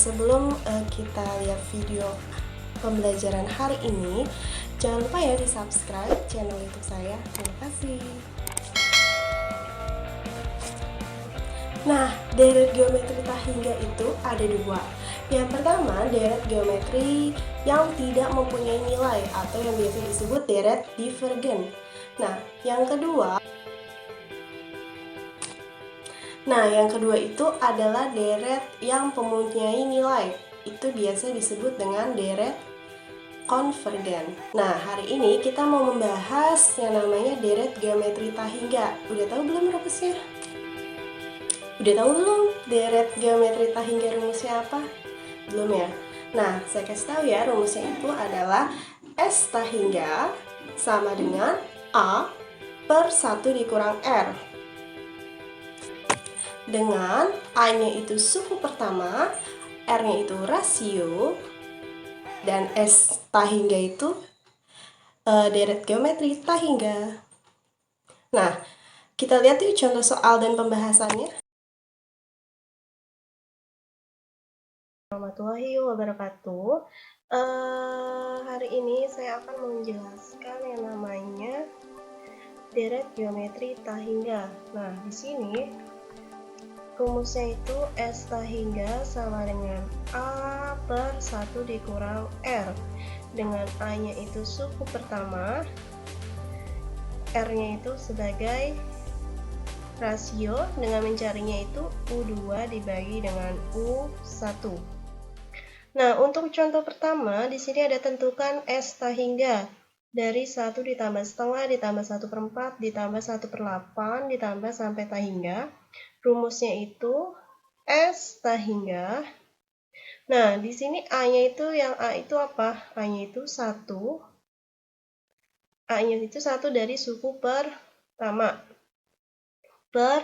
sebelum kita lihat video pembelajaran hari ini, jangan lupa ya di subscribe channel YouTube saya. Terima kasih. Nah, deret geometri tahingga itu ada dua. Yang pertama, deret geometri yang tidak mempunyai nilai atau yang biasa disebut deret divergen. Nah, yang kedua itu adalah deret yang mempunyai nilai. Itu biasa disebut dengan deret konvergen. Nah, hari ini kita mau membahas yang namanya deret geometri tahingga. Udah tahu belum rumusnya? Udah tahu belum deret geometri tahingga rumusnya apa? Belum ya? Nah, saya kasih tahu ya, rumusnya itu adalah S tahingga sama dengan A per 1 dikurang R. Dengan A-nya itu suku pertama, R-nya itu rasio, dan S tahingga itu deret geometri tahingga. Nah, kita lihat yuk contoh soal dan pembahasannya. Warahmatullahi wabarakatuh. Hari ini saya akan menjelaskan yang namanya deret geometri tahingga. Nah, di sini rumusnya itu S tahingga sama dengan A per 1 dikurang R. Dengan A-nya itu suku pertama, R-nya itu sebagai rasio, dengan mencarinya itu U2 dibagi dengan U1. Nah, untuk contoh pertama, di sini ada tentukan S tahingga. Dari 1 ditambah setengah, ditambah 1/4, ditambah 1/8, ditambah sampai tahingga. Rumusnya itu S tahingga. Nah, di sini A-nya itu, yang A itu apa? A-nya itu 1. A-nya itu 1 dari suku pertama. Per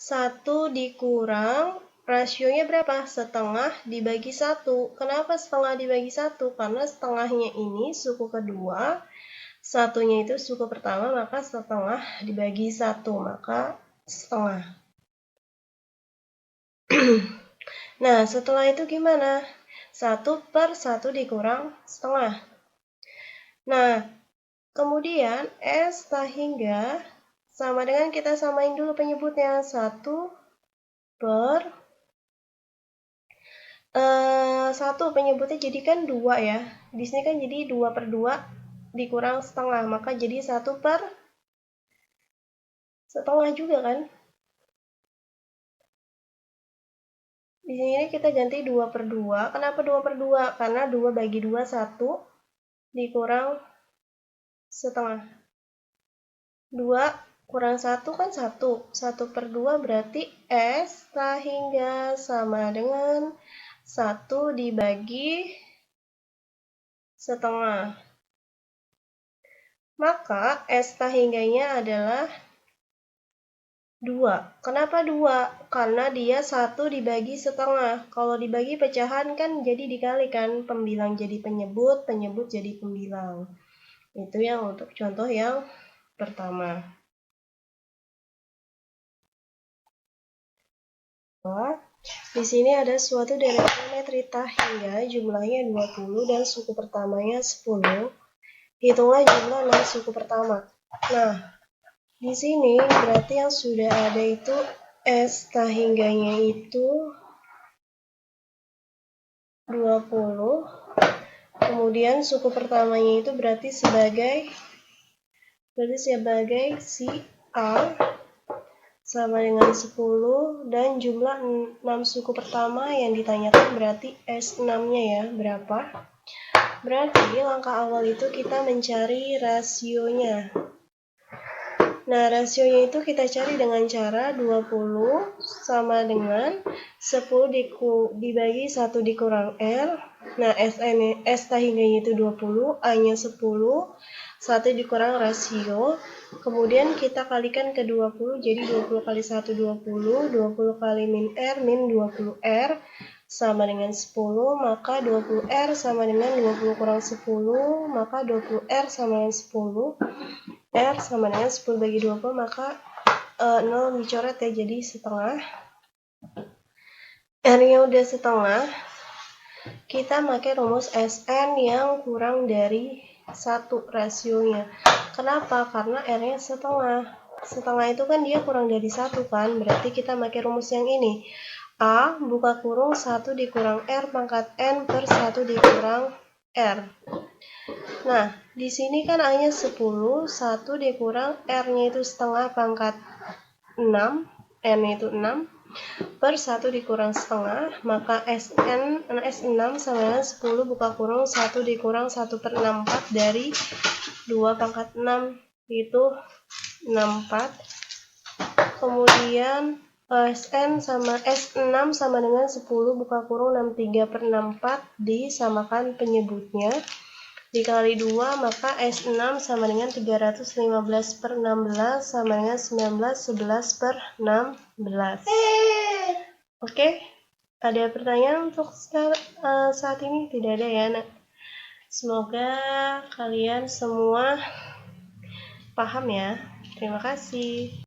1 dikurang, rasionya berapa? Setengah dibagi 1. Kenapa setengah dibagi 1? Karena setengahnya ini suku kedua, satunya itu suku pertama, maka setengah dibagi 1, maka setengah. Nah, setelah itu gimana? 1 per 1 dikurang setengah. Nah, kemudian S tahingga sama dengan, kita samain dulu penyebutnya, 1 per 1 penyebutnya jadi kan 2 ya. Di sini kan jadi 2 per 2 dikurang setengah, maka jadi 1 per setengah juga kan. Di sini kita ganti 2 per 2. Kenapa 2 per 2? Karena 2 bagi 2 1 dikurang setengah. 2 kurang 1 kan 1. 1 per 2 berarti S tahingga sama dengan 1 dibagi setengah. Maka S tahingganya adalah 2. Kenapa 2? Karena dia 1 dibagi setengah. Kalau dibagi pecahan kan jadi dikalikan. Pembilang jadi penyebut, penyebut jadi pembilang. Itu yang untuk contoh yang pertama. Di sini ada suatu deret geometri tahingga, jumlahnya 20 dan suku pertamanya 10. Hitunglah jumlah 6 suku pertama. Nah, di sini berarti yang sudah ada itu S tahingganya itu 20. Kemudian suku pertamanya itu berarti sebagai si A sama dengan 10, dan jumlah 6 suku pertama yang ditanyakan berarti S6-nya ya, berapa? Berarti langkah awal itu kita mencari rasionya. Nah, rasionya itu kita cari dengan cara 20 sama dengan 10 dibagi 1 dikurang R. Nah, S tahingganya itu 20, A-nya 10, 1 dikurang rasio. Kemudian kita kalikan ke 20, jadi 20 kali 1 20, 20 kali min R, min 20R sama dengan 10, maka 20R sama dengan 20 kurang 10, maka 20R sama dengan 10. R sama dengan 10 bagi 20, maka 0 dicoret ya, jadi setengah. R-nya udah setengah. kita pakai rumus SN yang kurang dari 1 rasionya. Kenapa? Karena R-nya setengah. Setengah itu kan dia kurang dari 1 kan, berarti kita pakai rumus yang ini. A buka kurung 1 dikurang R pangkat N per 1 dikurang R. Nah, di sini kan A-nya 10, 1 dikurang R-nya itu setengah pangkat 6, N-nya itu 6, per 1 dikurang setengah, maka S6 sama dengan 10 buka kurung 1 dikurang 1 per 64 dari 2 pangkat 6, itu 64. Kemudian S6 sama dengan 10 buka kurung 63 per 64 disamakan penyebutnya. Dikali 2 maka S6 sama dengan 315 per 16 sama dengan 11 per 16. Oke, ada pertanyaan untuk saat ini? Tidak ada ya, Nak? Semoga kalian semua paham ya. Terima kasih.